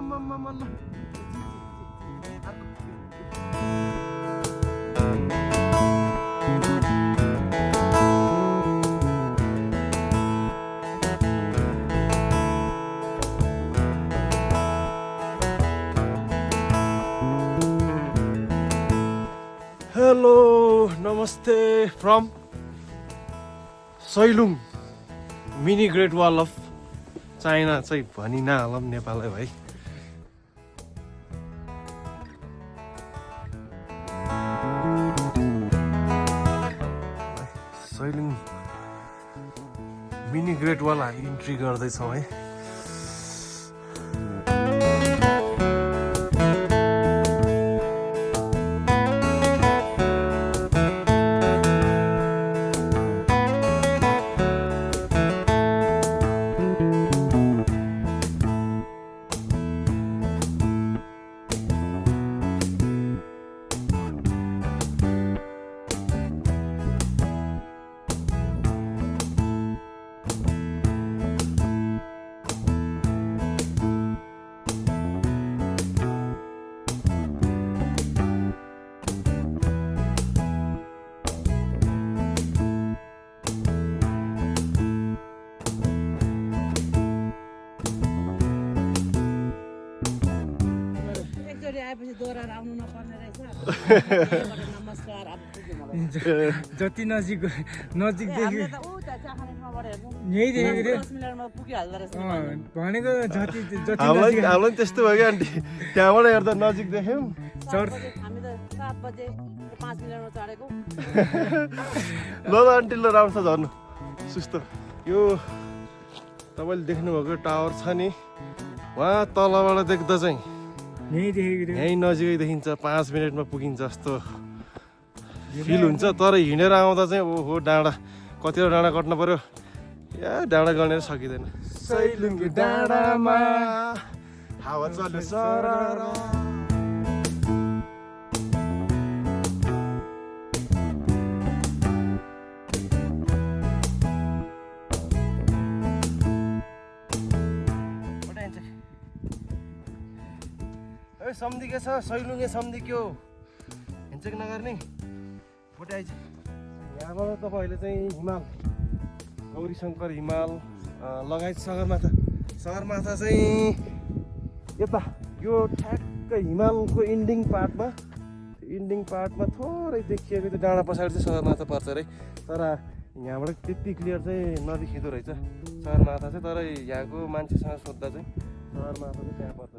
आम्मामा ल हेलो नमस्ते from Sailung mini great wall of China चाहिँ भनि नहालौँ नेपाललाई भाइ सैलुङ मिनी ग्रेट वाल हामी इन्ट्री गर्दैछौँ है जति नजिक नजिकदेखि यही भनेको जति जति हामीलाई त्यस्तो भयो क्या आन्टी त्यहाँबाट हेर्दा नजिक देख्यौँ ल आन्टी ल राम्रो छ झर्नु सुस्तो यो तपाईँले देख्नुभएको टावर छ नि वहाँ तलबाट देख्दा चाहिँ यहीँ नजिकै देखिन्छ 5 मिनटमा पुगिन्छ जस्तो फिल हुन्छ तर हिँडेर आउँदा चाहिँ ओहो डाँडा कतिवटा डाँडा कट्नु पर्यो या डाँडा गनेर सकिँदैन सैलुङ्गे डाँडामा हावा चल्यो सररा सम्धि के छ सैलुङ्गे सम्धि के हो हेन्चेक नगर्ने बोटे आइज यहाँबाट तपाईँहरूले चाहिँ हिमाल गौरीशङ्कर हिमाल लगायत सगरमाथा चाहिँ यता यो ठ्याक्कै हिमालको इन्डिङ पार्टमा थोरै देखिएको त्यो डाँडा पछाडि चाहिँ सगरमाथा पर्छ अरे तर यहाँबाट त्यति क्लियर चाहिँ नदेखिँदो रहेछ सगरमाथा चाहिँ तर यहाँको मान्छेसँग सोद्धा चाहिँ सगरमाथा चाहिँ त्यहाँ पर्छ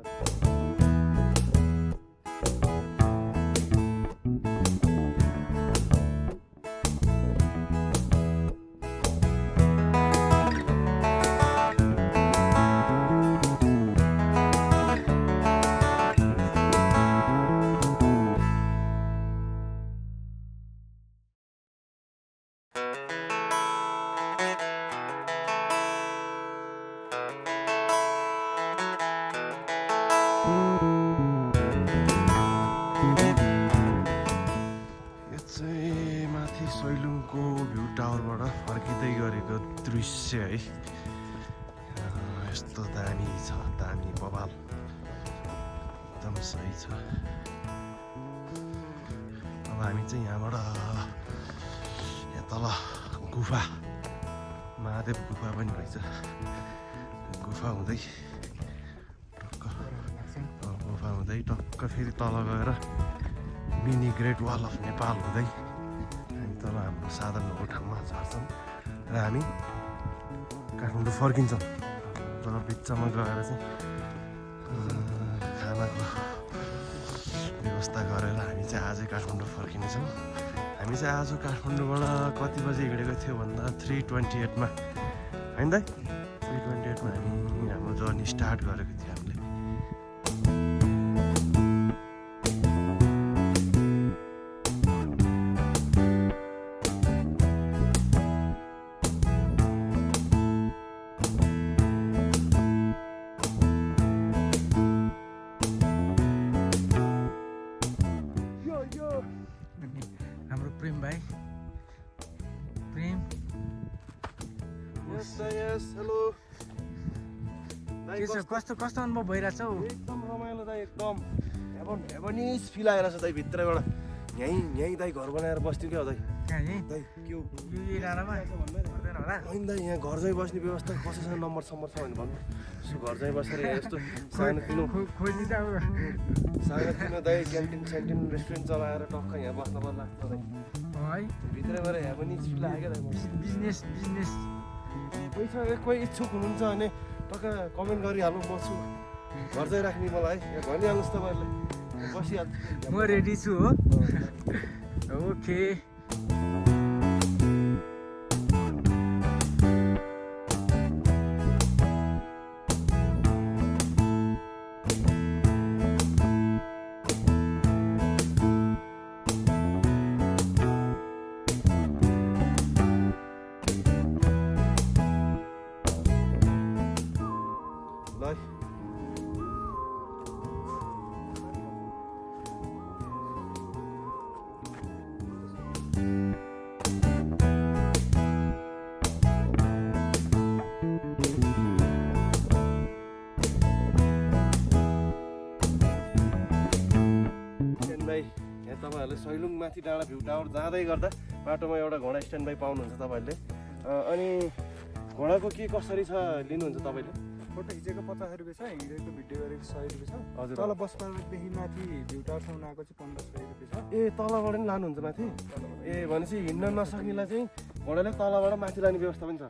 सैलुङको भ्यू टावरबाट फर्किँदै गरेको दृश्य है यस्तो दामी छ दामी बवाल एकदम सही छ अब हामी चाहिँ यहाँबाट यहाँ तल गुफा महादेव गुफा पनि रहेछ गुफा हुँदै टक्क फेरि तल गएर mini great wall of Nepal हुँदै तल हाम्रो साधन भएको ठाउँमा झर्छौँ र हामी काठमाडौँ फर्किन्छौँ तर बिचमा गएर चाहिँ खानाको व्यवस्था गरेर हामी चाहिँ आजै काठमाडौँ फर्किनेछौँ हामी चाहिँ आज काठमाडौँबाट कति बजी हिँडेको थियो भन्दा 3:28 होइन दाइ 3:28 हामी हाम्रो जर्नी स्टार्ट गरेको थियो हामीले हाम्रो प्रेम भाइ प्रेम Yes, hello. के छ कस्तो अनुभव भइरहेछ हौ एकदम रमाइलो दाइ एकदम हेभनिस फिल आइरहेछ दाइ भित्रबाट यहीँ दाइ घर बनाएर बस्थ्यो क्या दाइ कहाँ यहीँ दाइ के हो यो डाँडामा पर्दैन होला होइन दाइ यहाँ घर चाहिँ बस्ने व्यवस्था कसैसँग नम्बर छ भने भन्नु यसो घर चाहिँ बसेर यहाँ यस्तो सानोतिनो खोजी त अब सानोतिनो दाइ क्यान्टिन रेस्टुरेन्ट चलाएर टक्क यहाँ बस्न मन लाग्छ दाइ है भित्रबाट हेभनिस फिल आयो क्या दाइ बिजनेस कोही इच्छुक हुनुहुन्छ भने टक्क कमेन्ट गरिहाल्नु म छु घर चाहिँ राख्ने मलाई यहाँ भनिहाल्नुहोस् तपाईँहरूले बसिहाल्छु म रेडी छु हो ओके यहाँ तपाईँहरूले सैलुङ माथि डाँडा भ्यू टावर जाँदै गर्दा बाटोमा एउटा घोडा स्ट्यान्ड बाई पाउनुहुन्छ तपाईँहरूले अनि घोडाको के कसरी छ लिनुहुन्छ तपाईँले फोटो खिचेको 50 रुपियाँ छ हिँडेको भिडियो गरेको 100 रुपियाँ छ हजुर तल बस पार्कदेखि माथि भ्यू टावरसम्म आएको चाहिँ 1500 रुपियाँ छ ए तलबाट नि लानुहुन्छ माथि ए भनेपछि हिँड्न नसक्नेलाई चाहिँ घोडाले तलबाट माथि लाने व्यवस्था पनि छ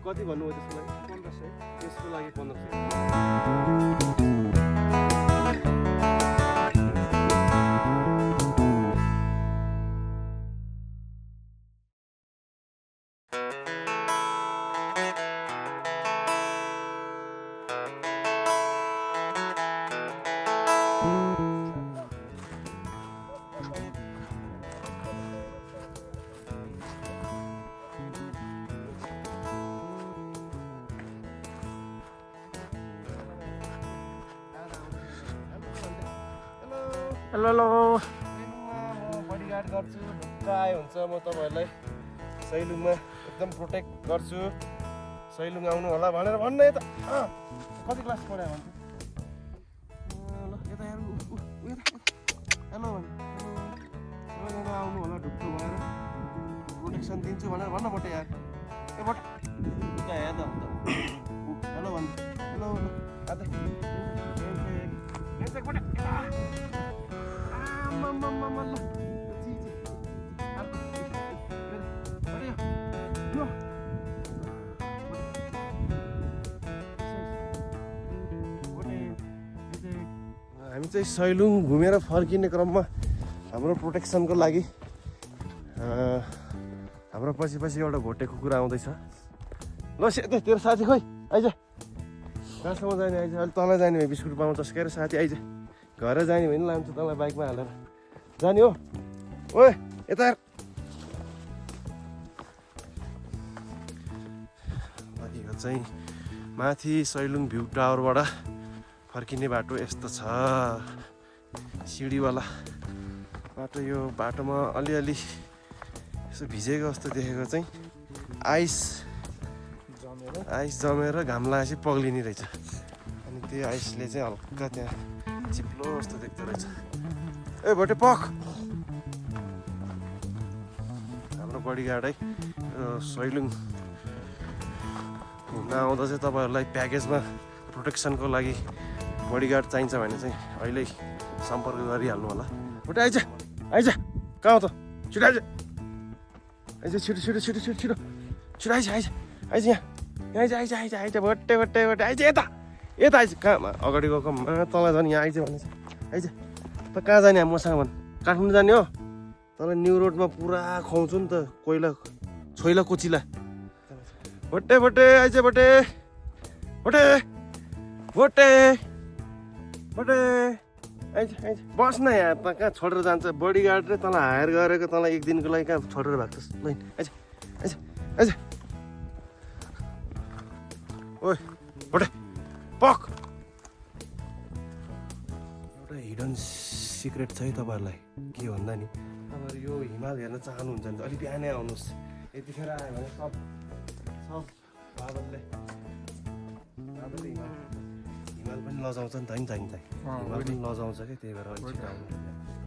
कति भन्नुभयो त्यसको लागि 1500 त्यसको लागि 1500 हेलो म बडीगार्ड गर्छु ढुक्क आए हुन्छ म तपाईँहरूलाई सैलुङमा एकदम प्रोटेक्ट गर्छु सैलुङ आउनु होला भनेर भन्न यता कति क्लास पढायो भन्छु ल यता हेलो भन्नु आउनु होला ढुक्क भएर प्रोटेक्सन दिन्छु भनेर भन्न बटे यार ए बट हेर त हेलो भन्नु हेलो हामी चाहिँ सैलुङ घुमेर फर्किने क्रममा हाम्रो प्रोटेक्सनको लागि हाम्रो पछि एउटा भोटे कुकुर आउँदैछ ल तेरो साथी खोइ आइज कहाँसम्म जाने आइज अहिले तल जाने भए बिस्कुट पाउँछ के साथी आइज घर जाने भने लान्छु तँलाई बाइकमा हालेर जाने हो ओए यता यो चाहिँ माथि सैलुङ भ्यू टावरबाट फर्किने बाटो यस्तो छ सिँढीवाला बाटो यो बाटोमा अलिअलि यसो भिजेको जस्तो देखेको चाहिँ आइस जमेर घाम लागेपछि पग्लिने रहेछ अनि त्यो आइसले चाहिँ हल्का त्यहाँ चिप्लो जस्तो देख्दो रहेछ ए भोटे पख हाम्रो बडीगार्ड है सैलुङ घुम्न आउँदा चाहिँ तपाईँहरूलाई प्याकेजमा प्रोटेक्सनको लागि बडीगार्ड चाहिन्छ भने चाहिँ अहिले सम्पर्क गरिहाल्नु होला भोटे आइज कहाँ हो त छिटो आइज छिटो आइज यहाँ आइज भोटे आइज यता आइज कहाँ अगाडि गएको तल जाने यहाँ आइज भनेछ आइज त कहाँ जाने मसँग भन् काठमाडौँ जाने हो तल न्यु रोडमा पुरा खुवाउँछु नि त कोइला छोइला कोचिला भोटे आइज भोटे आइज बस्न यहाँ त कहाँ छोडेर जान्छ बडीगार्डले तँलाई हायर गरेको तँलाई एक दिनको लागि कहाँ छोडेर भएको छ ल आइज ओए भोटे पक एउटा हिडन सिक्रेट छ है तपाईँहरूलाई के भन्दा नि तपाईँहरू यो हिमाल हेर्न चाहनुहुन्छ भने अलिक बिहानै आउनुहोस् यतिखेर आयो भने सब बादलले हिमाल पनि लजाउँछ नि त नि हिमाल पनि लजाउँछ क्या त्यही भएर अलिक छिटो आउनु